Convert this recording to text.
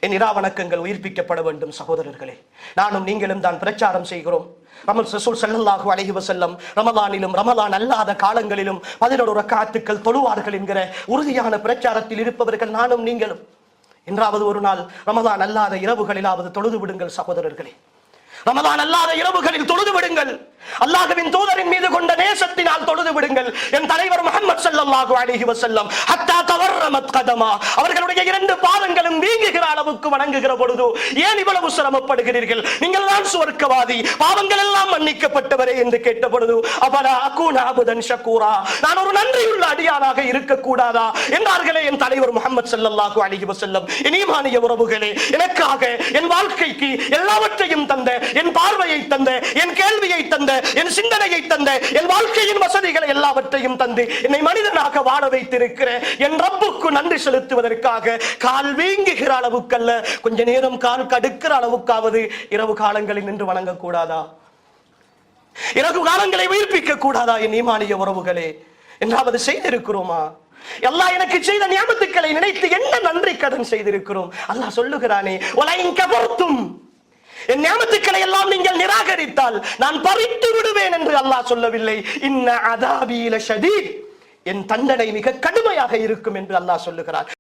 என் இரா வணக்கங்கள் உயிர்ப்பிக்கப்பட வேண்டும். சகோதரர்களே, நானும் நீங்களும் தான் பிரச்சாரம் செய்கிறோம். ரசூல் ஸல்லல்லாஹு அலைஹி வஸல்லம் ரமலானிலும் ரமலான் அல்லாத காலங்களிலும் 11 ரக்காத்துக்கள் தொழுவார்கள் என்கிற உறுதியான பிரச்சாரத்தில் இருப்பவர்கள் நானும் நீங்களும். என்றாவது ஒரு நாள் ரமலான் அல்லாத இரவுகளிலாவது தொழுது விடுங்கள் சகோதரர்களே. ரமலான் அல்லாத இரவுகளில் தொழுது விடுங்கள். அல்லாஹ்வின் தூதரின் மீது கொண்ட நேசத்தினால் தொழுது விடுங்கள். என் தலைவர் முஹம்மது ஸல்லல்லாஹு அலைஹி வஸல்லம் ஹத்தா தவர்ரமத் கதமா, அவர்களுடைய 2 பாதங்களும் வீங்குகிற அளவுக்கு வணங்குகிற பொழுது ஏன் இவ்வளவு சிரமப்படுகிறீர்கள்? நீங்கள் தான் சுவர்க்கவாதி, பாவங்கள் எல்லாம் மன்னிக்கப்பட்டவரே என்று கேட்ட பொழுது அபலா அகூன அபுதன் ஷக்கூரா, நான் ஒரு நன்றியுள்ள அடியானாக இருக்க கூடாதா என்றார்களே என் தலைவர் முஹம்மது ஸல்லல்லாஹு அலைஹி வஸல்லம். என் ஈமானிய உறவுகளே, எனக்காக என் வாழ்க்கைக்கு எல்லாவற்றையும் தந்த, என் பார்வையை தந்த, என் கேள்வியை தந்த, என் சிந்தனையை தந்த, என் வாழ்க்கையின் வசதிகளை எல்லாவற்றையும் தந்து என்னை மனிதனாக வாழ வைத்திருக்கிற என் ரப்புக்கு நன்றி செலுத்துவதற்காக கால் வீங்குகிற அளவுக்கல்ல, கொஞ்ச நேரம் கால் கடுக்கிற அளவுக்காவது இரவு காலங்களில் நின்று வணங்க கூடாதா? இரவு காலங்களை உயிர்ப்பிக்க கூடாதா? என் ஈமானிய உறவுகளே, என்றாவது செய்திருக்கிறோமா? அல்லாஹ் எனக்கு செய்த நியமத்துக்களை நினைத்து என்ன நன்றி கடன் செய்திருக்கிறோம்? அல்லாஹ் சொல்லுகிறானே, வலைன் கஃபர்தும், என் நியமத்துக்களை எல்லாம் நீங்கள் நிராகரித்தால் நான் பறித்து விடுவேன் என்று அல்லாஹ் சொல்லவில்லை. இன்ன அதாபி லஷதீத், என் தண்டனை மிக கடுமையாக இருக்கும் என்று அல்லாஹ் சொல்லுகிறார்.